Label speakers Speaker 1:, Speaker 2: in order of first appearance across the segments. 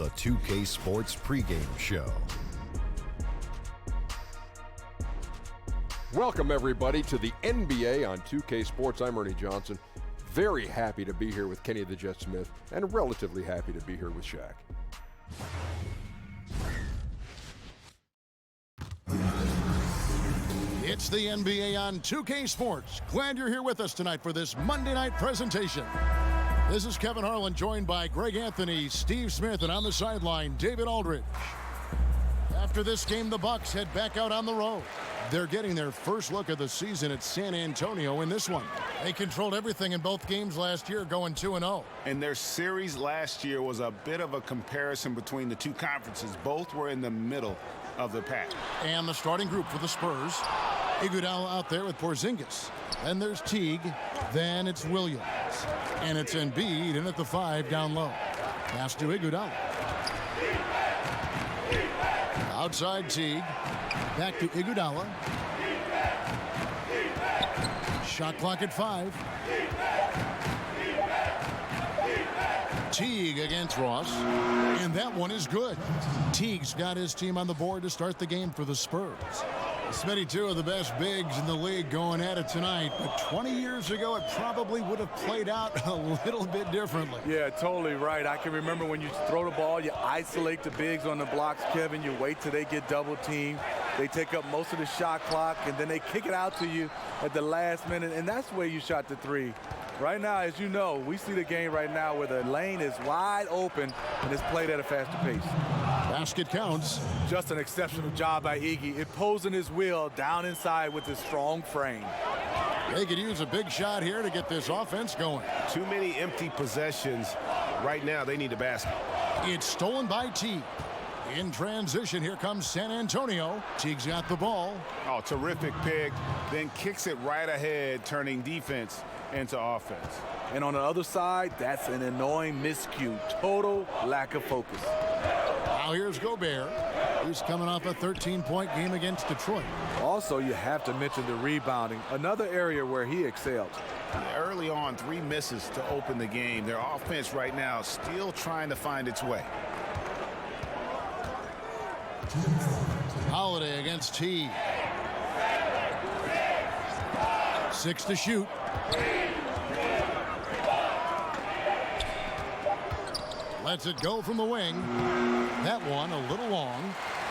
Speaker 1: the 2K Sports pregame show.
Speaker 2: Welcome, everybody, to the NBA on 2K Sports. I'm Ernie Johnson. Very happy to be here with Kenny the Jet Smith, and relatively happy to be here with Shaq.
Speaker 3: It's the NBA on 2K Sports. Glad you're here with us tonight for this Monday night presentation. This is Kevin Harlan, joined by Greg Anthony, Steve Smith, and on the sideline, David Aldridge. After this game, the Bucks head back out on the road. They're getting their first look of the season at San Antonio in this one. They controlled everything in both games last year, going 2-0.
Speaker 4: And their series last year was a bit of a comparison between the two conferences. Both were in the middle of the pack.
Speaker 3: And the starting group for the Spurs. Iguodala out there with Porzingis. Then there's Teague. Then it's Williams. And it's Embiid in at the 5 down low. Pass to Iguodala. Outside Teague. Back to Iguodala. Shot clock at 5. Teague against Ross. And that one is good. Teague's got his team on the board to start the game for the Spurs. Smitty, two of the best bigs in the league going at it tonight, but 20 years ago it probably would have played out a little bit differently.
Speaker 5: Yeah, totally right. I can remember when you throw the ball, you isolate the bigs on the blocks, Kevin. You wait till they get double teamed. They take up most of the shot clock, and then they kick it out to you at the last minute, and that's where you shot the three. Right now, as you know, we see the game right now where the lane is wide open and it's played at a faster pace.
Speaker 3: Basket counts.
Speaker 5: Just an exceptional job by Iggy, imposing his will down inside with his strong frame.
Speaker 3: They could use a big shot here to get this offense going.
Speaker 4: Too many empty possessions. Right now, they need a basket.
Speaker 3: It's stolen by Teague. In transition, here comes San Antonio. Teague's got the ball.
Speaker 4: Oh, terrific pick. Then kicks it right ahead, turning defense into offense.
Speaker 5: And on the other side, that's an annoying miscue. Total lack of focus.
Speaker 3: Now here's Gobert. He's coming off a 13-point game against Detroit.
Speaker 5: Also, you have to mention the rebounding, another area where he excelled.
Speaker 4: Early on, 3 misses to open the game. Their offense right now still trying to find its way.
Speaker 3: Holiday against Teague. 6 to shoot. Lets it go from the wing. That one a little long.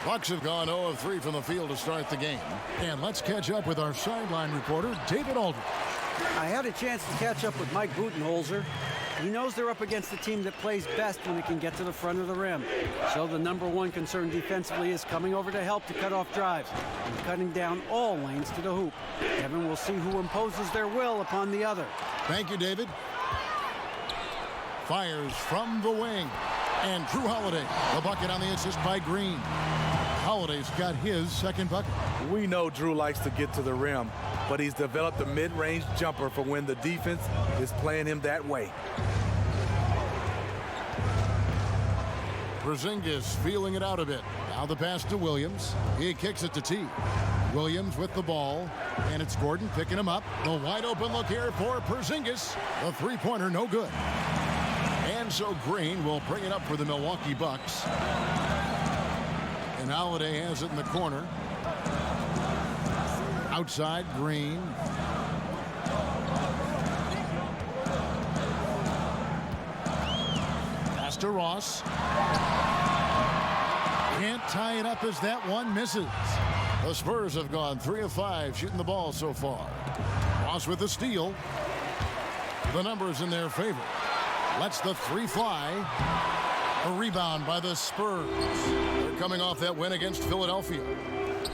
Speaker 3: Bucks have gone 0 of 3 from the field to start the game. And let's catch up with our sideline reporter, David Aldridge.
Speaker 6: I had a chance to catch up with Mike Budenholzer. He knows they're up against a team that plays best when it can get to the front of the rim. So the #1 concern defensively is coming over to help to cut off drives and cutting down all lanes to the hoop. Kevin will see who imposes their will upon the other.
Speaker 3: Thank you, David. Fires from the wing. And Drew Holiday, the bucket on the assist by Green. Holiday's got his second bucket.
Speaker 5: We know Drew likes to get to the rim, but he's developed a mid-range jumper for when the defense is playing him that way.
Speaker 3: Porzingis feeling it out a bit. Now the pass to Williams. He kicks it to T. Williams with the ball, and it's Gordon picking him up. The wide open look here for Porzingis. The three-pointer no good. And so Green will bring it up for the Milwaukee Bucks. And Holiday has it in the corner. Outside, Green. Pass to Ross. Can't tie it up as that one misses. The Spurs have gone 3 of 5 shooting the ball so far. Ross with the steal. The numbers in their favor. Lets the 3 fly. A rebound by the Spurs. They're coming off that win against Philadelphia.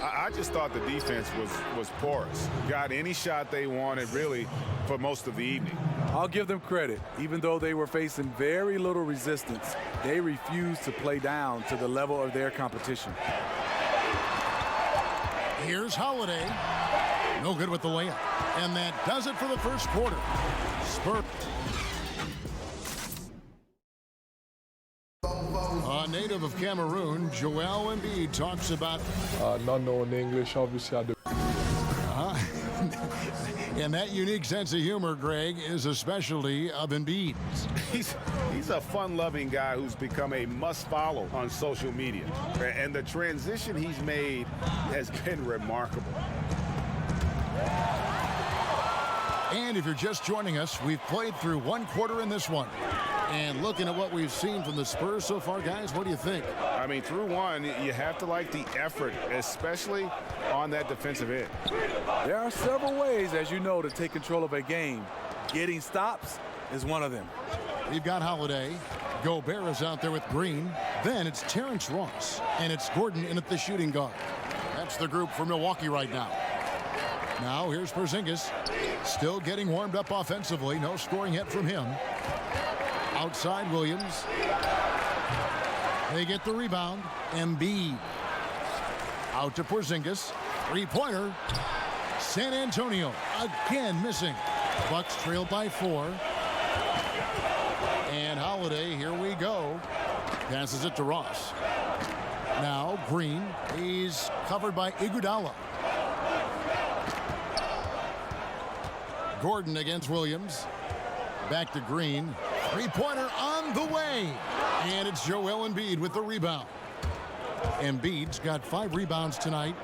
Speaker 4: I just thought the defense was porous. Got any shot they wanted, really, for most of the evening.
Speaker 5: I'll give them credit. Even though they were facing very little resistance, they refused to play down to the level of their competition.
Speaker 3: Here's Holiday. No good with the layup. And that does it for the first quarter. Spurs. A native of Cameroon, Joel Embiid talks about...
Speaker 7: Not knowing English, obviously I do.
Speaker 3: And that unique sense of humor, Greg, is a specialty of Embiid's.
Speaker 4: He's a fun-loving guy who's become a must-follow on social media. And the transition he's made has been remarkable.
Speaker 3: And if you're just joining us, we've played through one quarter in this one. And looking at what we've seen from the Spurs so far, guys, what do you think?
Speaker 4: I mean, through one, you have to like the effort, especially on that defensive end.
Speaker 5: There are several ways, as you know, to take control of a game. Getting stops is one of them.
Speaker 3: We've got Holiday. Gobert is out there with Green. Then it's Terrence Ross. And it's Gordon in at the shooting guard. That's the group for Milwaukee right now. Now here's Porzingis. Still getting warmed up offensively. No scoring yet from him. Outside Williams. They get the rebound. Embiid. Out to Porzingis. Three-pointer. San Antonio again missing. Bucks trail by 4. And Holiday, here we go. Passes it to Ross. Now Green. He's covered by Iguodala. Gordon against Williams. Back to Green. Three-pointer on the way. And it's Joel Embiid with the rebound. Embiid's got 5 rebounds tonight.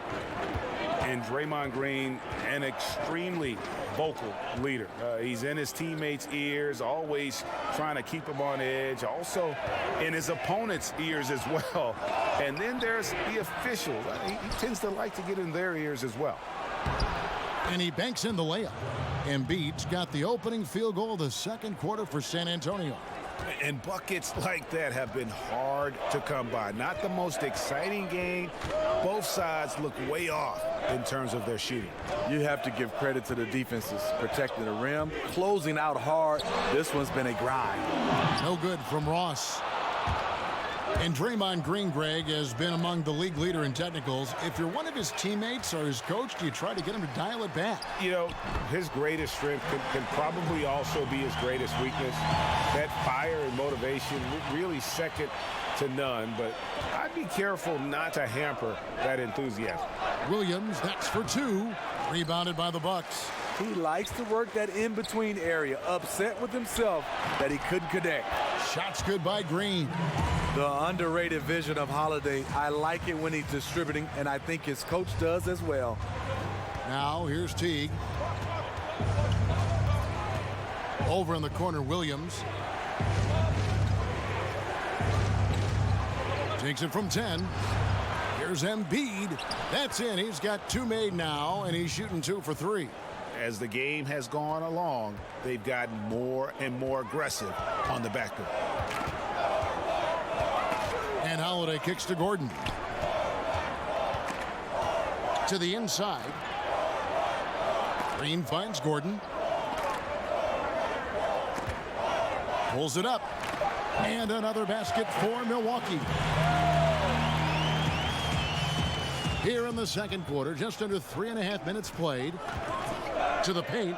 Speaker 4: And Draymond Green, an extremely vocal leader. He's in his teammates' ears, always trying to keep them on edge. Also in his opponent's ears as well. And then there's the officials. He tends to like to get in their ears as well.
Speaker 3: And he banks in the layup. Embiid's got the opening field goal of the second quarter for San Antonio.
Speaker 4: And buckets like that have been hard to come by. Not the most exciting game. Both sides look way off in terms of their shooting.
Speaker 5: You have to give credit to the defenses, protecting the rim, closing out hard. This one's been a grind.
Speaker 3: No good from Ross. And Draymond Green, Greg, has been among the league leader in technicals. If you're one of his teammates or his coach, do you try to get him to dial it back?
Speaker 4: You know, his greatest strength can probably also be his greatest weakness. That fire and motivation, really second to none. But I'd be careful not to hamper that enthusiasm.
Speaker 3: Williams, that's for 2. Rebounded by the Bucks.
Speaker 5: He likes to work that in-between area, upset with himself that he couldn't connect.
Speaker 3: Shots good by Green.
Speaker 5: The underrated vision of Holiday. I like it when he's distributing, and I think his coach does as well.
Speaker 3: Now here's Teague. Over in the corner, Williams. Takes it from 10. Here's Embiid. That's in. He's got 2 made now, and he's shooting 2 for 3.
Speaker 4: As the game has gone along, they've gotten more and more aggressive on the backcourt.
Speaker 3: And Holiday kicks to Gordon. To the inside. Green finds Gordon. Pulls it up. And another basket for Milwaukee. Here in the second quarter, just under 3.5 minutes played. To the paint.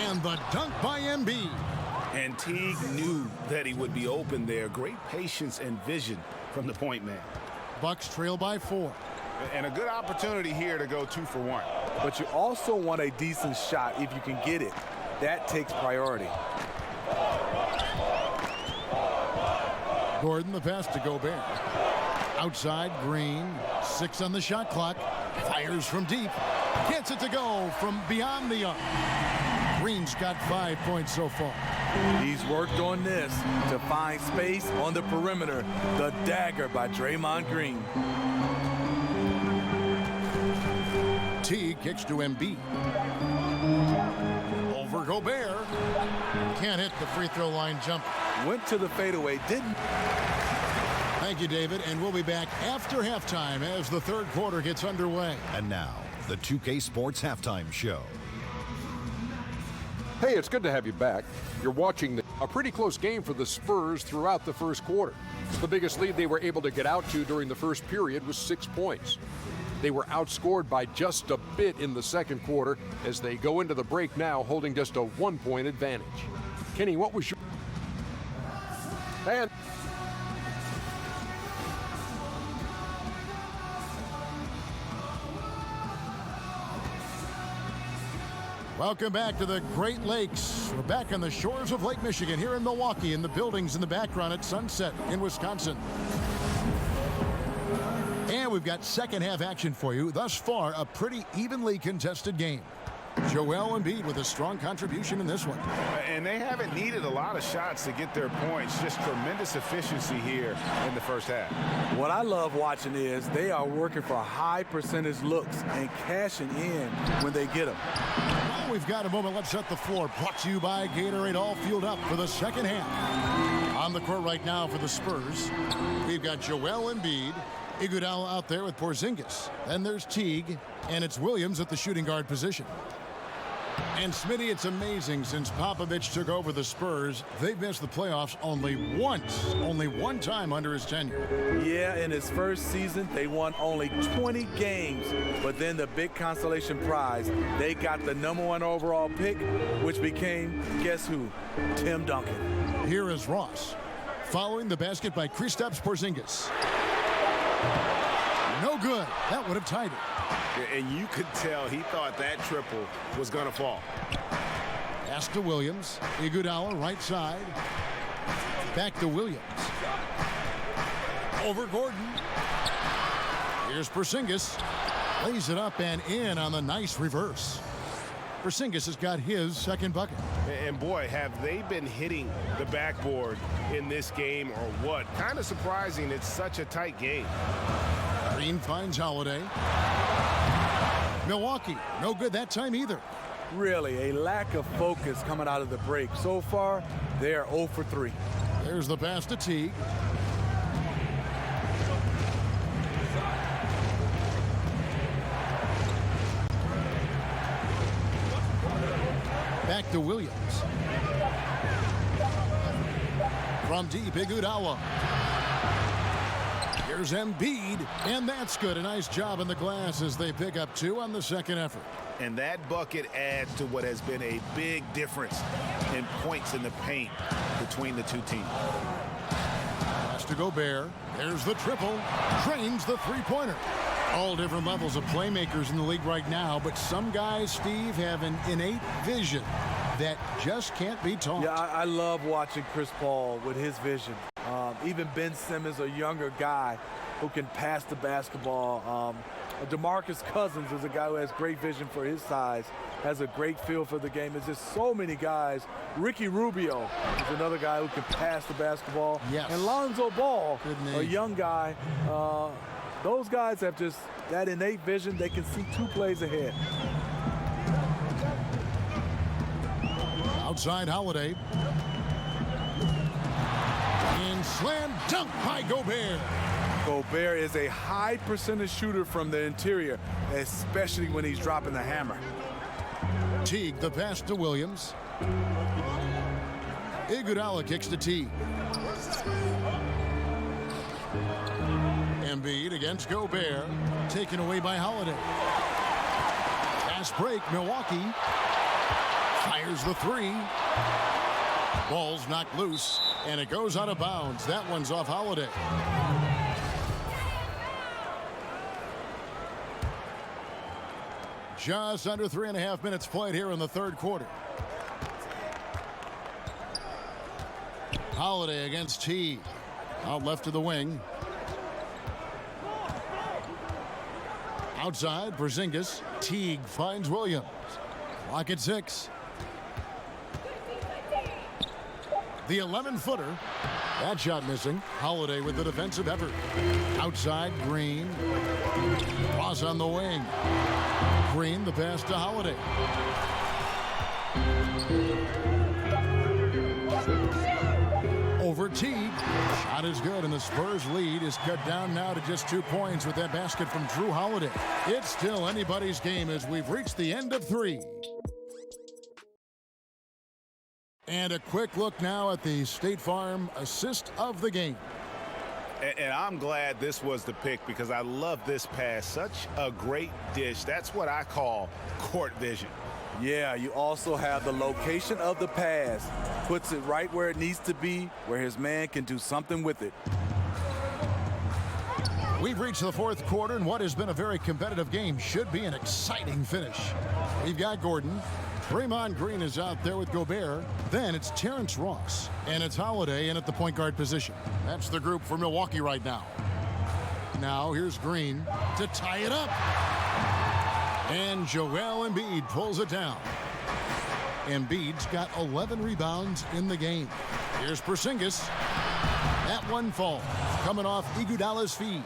Speaker 3: And the dunk by Embiid.
Speaker 4: And Teague knew that he would be open there. Great patience and vision from the point man.
Speaker 3: Bucks trail by 4.
Speaker 4: And a good opportunity here to go 2 for 1.
Speaker 5: But you also want a decent shot if you can get it. That takes priority.
Speaker 3: Gordon, the pass to Gobert. Outside, Green. 6 on the shot clock. Fires from deep. Gets it to go from beyond the arc. Green's got 5 points so far.
Speaker 5: He's worked on this to find space on the perimeter. The dagger by Draymond Green.
Speaker 3: Teague kicks to Embiid. Over Gobert. Can't hit the free throw line jumper.
Speaker 5: Went to the fadeaway, didn't.
Speaker 3: Thank you, David, and we'll be back after halftime as the third quarter gets underway.
Speaker 1: And now, the 2K Sports Halftime Show.
Speaker 2: Hey, it's good to have you back. You're watching a pretty close game for the Spurs throughout the first quarter. The biggest lead they were able to get out to during the first period was 6 points. They were outscored by just a bit in the second quarter as they go into the break now holding just a 1-point advantage. Kenny, what was your... And...
Speaker 3: Welcome back to the Great Lakes. We're back on the shores of Lake Michigan here in Milwaukee, and the buildings in the background at Sunset in Wisconsin. And we've got second half action for you. Thus far, a pretty evenly contested game. Joel Embiid with a strong contribution in this one.
Speaker 4: And they haven't needed a lot of shots to get their points. Just tremendous efficiency here in the first half.
Speaker 5: What I love watching is they are working for high percentage looks and cashing in when they get them.
Speaker 3: Well, we've got a moment. Let's set the floor. Brought to you by Gatorade. All fueled up for the second half. On the court right now for the Spurs, we've got Joel Embiid. Iguodala out there with Porzingis. Then there's Teague, and it's Williams at the shooting guard position. And Smitty, it's amazing since Popovich took over the Spurs, they've missed the playoffs only one time under his tenure.
Speaker 5: Yeah, in his first season, they won only 20 games. But then the big consolation prize, they got the #1 overall pick, which became, guess who? Tim Duncan.
Speaker 3: Here is Ross, following the basket by Kristaps Porzingis. No good. That would have tied it.
Speaker 4: And you could tell he thought that triple was going to fall.
Speaker 3: Pass to Williams. Iguodala right side. Back to Williams. Over Gordon. Here's Porzingis. Lays it up and in on the nice reverse. Porzingis has got his second bucket.
Speaker 4: And boy, have they been hitting the backboard in this game or what? Kind of surprising it's such a tight game.
Speaker 3: Green finds Holiday. Milwaukee, no good that time either.
Speaker 5: Really, a lack of focus coming out of the break. So far, they are 0 for 3.
Speaker 3: There's the pass to Teague. Back to Williams. From deep, Iguodala. Here's Embiid, and that's good. A nice job in the glass as they pick up 2 on the second effort.
Speaker 4: And that bucket adds to what has been a big difference in points in the paint between the two teams.
Speaker 3: Pass to Gobert. There's the triple. Drains the three-pointer. All different levels of playmakers in the league right now, but some guys, Steve, have an innate vision that just can't be taught.
Speaker 5: Yeah, I love watching Chris Paul with his vision. Even Ben Simmons, a younger guy who can pass the basketball. DeMarcus Cousins is a guy who has great vision for his size, has a great feel for the game. There's just so many guys. Ricky Rubio is another guy who can pass the basketball.
Speaker 3: Yes.
Speaker 5: And Lonzo Ball,
Speaker 3: good name.
Speaker 5: a young guy. Those guys have just that innate vision. They can see 2 plays ahead.
Speaker 3: Outside Holiday. And slam dunk by Gobert.
Speaker 5: Gobert is a high percentage shooter from the interior, especially when he's dropping the hammer.
Speaker 3: Teague, the pass to Williams. Iguodala kicks to Teague. Embiid against Gobert, taken away by Holiday. Fast break, Milwaukee. Fires the 3. Ball's knocked loose, and it goes out of bounds. That one's off Holiday. Just under 3.5 minutes played here in the third quarter. Holiday against Teague. Out left to the wing. Outside, Porzingis. Teague finds Williams. Clock at 6. The 11-footer. That shot missing. Holiday with the defensive effort. Outside, Green. Cross on the wing. Green, the pass to Holiday. Over Teague. Shot is good, and the Spurs lead is cut down now to just 2 points with that basket from Drew Holiday. It's still anybody's game as we've reached the end of 3. And a quick look now at the State Farm assist of the game.
Speaker 4: And I'm glad this was the pick because I love this pass. Such a great dish. That's what I call court vision.
Speaker 5: Yeah, you also have the location of the pass. Puts it right where it needs to be, where his man can do something with it.
Speaker 3: We've reached the fourth quarter, and what has been a very competitive game should be an exciting finish. We've got Gordon. Draymond Green is out there with Gobert. Then it's Terrence Ross. And it's Holiday in at the point guard position. That's the group for Milwaukee right now. Now here's Green to tie it up. And Joel Embiid pulls it down. Embiid's got 11 rebounds in the game. Here's Porzingis. That one falls, coming off Iguodala's feed.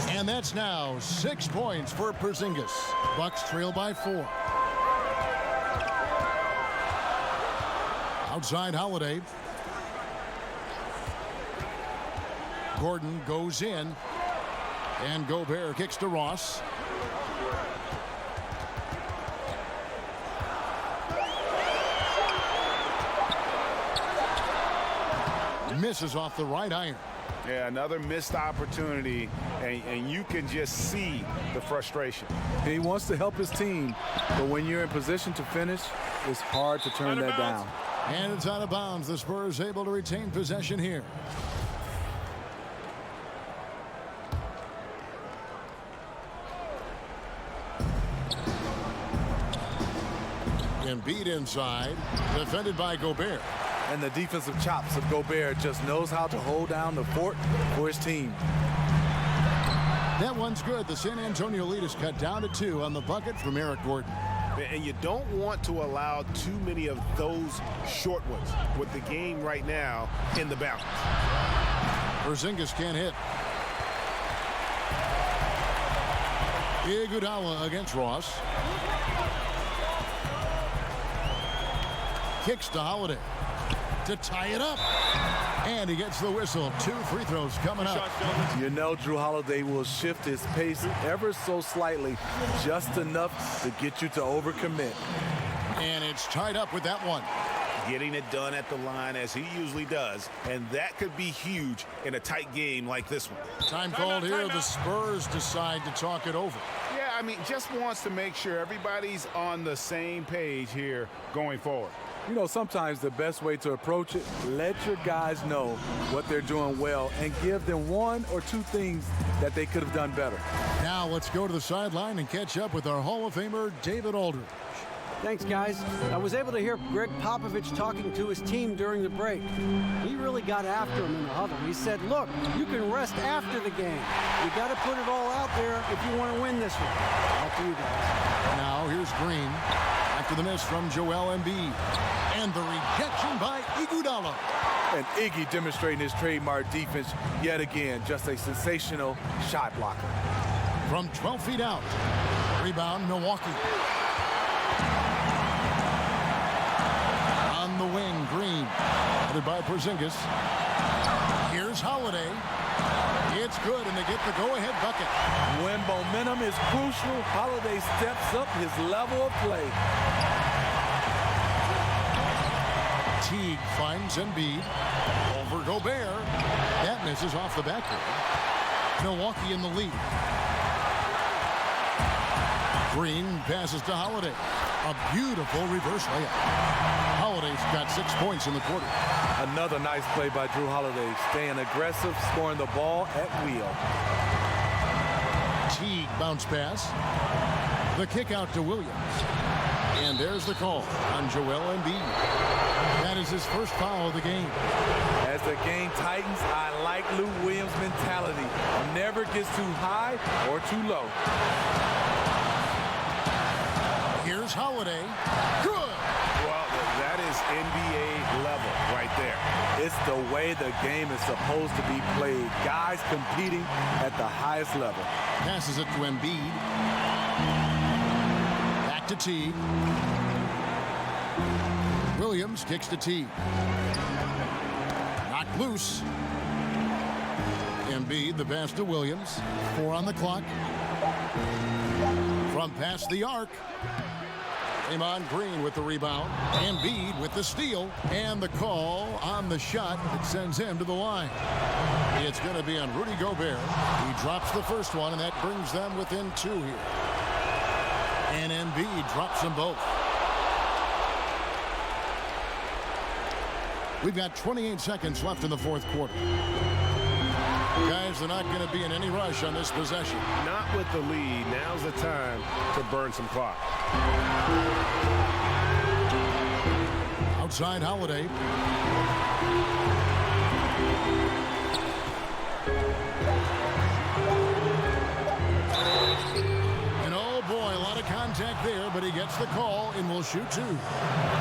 Speaker 3: And that's now 6 points for Porzingis. Bucks trail by 4. Outside Holiday. Gordon goes in. And Gobert kicks to Ross. Misses off the right iron.
Speaker 4: Yeah, another missed opportunity, and you can just see the frustration.
Speaker 5: He wants to help his team, but when you're in position to finish, it's hard to turn that down.
Speaker 3: And it's out of bounds. The Spurs able to retain possession here. Embiid inside, defended by Gobert.
Speaker 5: And the defensive chops of Gobert just knows how to hold down the fort for his team.
Speaker 3: That one's good. The San Antonio lead is cut down to 2 on the bucket from Eric Gordon.
Speaker 7: And you don't want to allow too many of those short ones with the game right now in the balance.
Speaker 3: Porzingis can't hit. Iguodala against Ross. Kicks to Holiday to tie it up. And he gets the whistle. 2 free throws coming up.
Speaker 5: You know Jrue Holiday will shift his pace ever so slightly, just enough to get you to overcommit.
Speaker 3: And it's tied up with that one.
Speaker 7: Getting it done at the line as he usually does, and that could be huge in a tight game like this one.
Speaker 3: Time called here. The Spurs decide to talk it over.
Speaker 4: Yeah, I mean, just wants to make sure everybody's on the same page here going forward.
Speaker 5: You know, sometimes the best way to approach it, let your guys know what they're doing well and give them 1 or 2 things that they could have done better.
Speaker 3: Now let's go to the sideline and catch up with our Hall of Famer, David Aldridge.
Speaker 6: Thanks, guys. I was able to hear Greg Popovich talking to his team during the break. He really got after him in the huddle. He said, look, you can rest after the game. You got to put it all out there if you want to win this one. Up to you guys.
Speaker 3: Now here's Green after the miss from Joel Embiid. And the rejection by Iguodala.
Speaker 5: And Iggy demonstrating his trademark defense yet again. Just a sensational shot blocker.
Speaker 3: From 12 feet out. Rebound, Milwaukee. On the wing, Green. Headed by Porzingis. Here's Holiday. It's good, and they get the go-ahead bucket.
Speaker 5: When momentum is crucial, Holiday steps up his level of play.
Speaker 3: Teague finds Embiid. Over Gobert. That misses off the backboard. Milwaukee in the lead. Green passes to Holiday. A beautiful reverse layup. Holiday's got 6 points in the quarter.
Speaker 5: Another nice play by Jrue Holiday, staying aggressive, scoring the ball at will.
Speaker 3: Teague bounce pass. The kick out to Williams. And there's the call on Joel Embiid. That is his first foul of the game.
Speaker 5: As the game tightens, I like Lou Williams' mentality. Never gets too high or too low.
Speaker 3: Here's Holiday. Good.
Speaker 7: Well, that is NBA level right there.
Speaker 5: It's the way the game is supposed to be played. Guys competing at the highest level.
Speaker 3: Passes it to Embiid. Back to Teague. Williams kicks to Teague. Knocked loose. Embiid, the pass to Williams. 4 on the clock. From past the arc. Draymond Green with the rebound. Embiid with the steal. And the call on the shot that sends him to the line. It's going to be on Rudy Gobert. He drops the first one, and that brings them within 2 here. And Embiid drops them both. We've got 28 seconds left in the fourth quarter. Guys, they're not going to be in any rush on this possession.
Speaker 7: Not with the lead. Now's the time to burn some clock.
Speaker 3: outside Holiday. And oh boy, a lot of contact there, but he gets the call and will shoot two.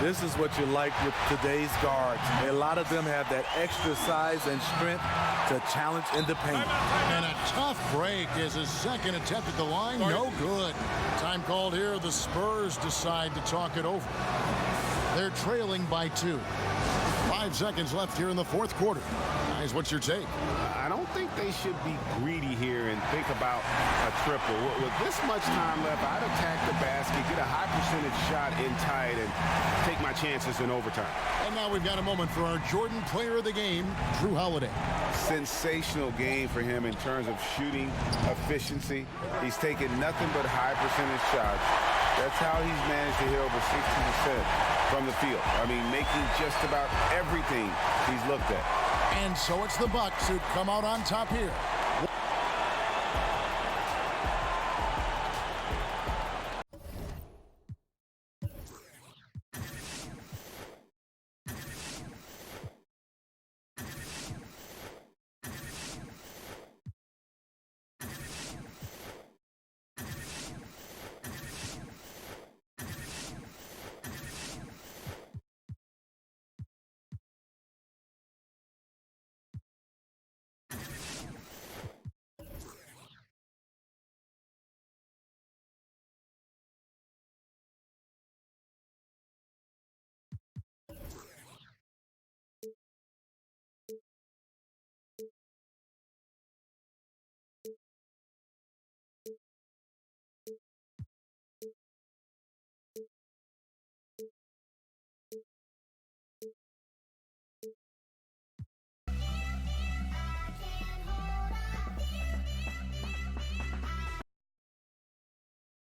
Speaker 5: This is what you like with today's guards. A lot of them have that extra size and strength to challenge in the paint.
Speaker 3: And a tough break is his second attempt at the line. No good. Time called here. The Spurs decide to talk it over. They're trailing by 2. 5 seconds left here in the fourth quarter. Guys, what's your take?
Speaker 7: I don't think they should be greedy here and think about a triple. With this much time left, I'd attack the basket, get a high percentage shot in tight, and take my chances in overtime.
Speaker 3: And now we've got a moment for our Jordan player of the game, Drew Holiday.
Speaker 8: Sensational game for him in terms of shooting efficiency. He's taken nothing but high percentage shots. That's how he's managed to hit over 60% from the field. I mean, making just about everything he's looked at.
Speaker 3: And so it's the Bucks who come out on top here.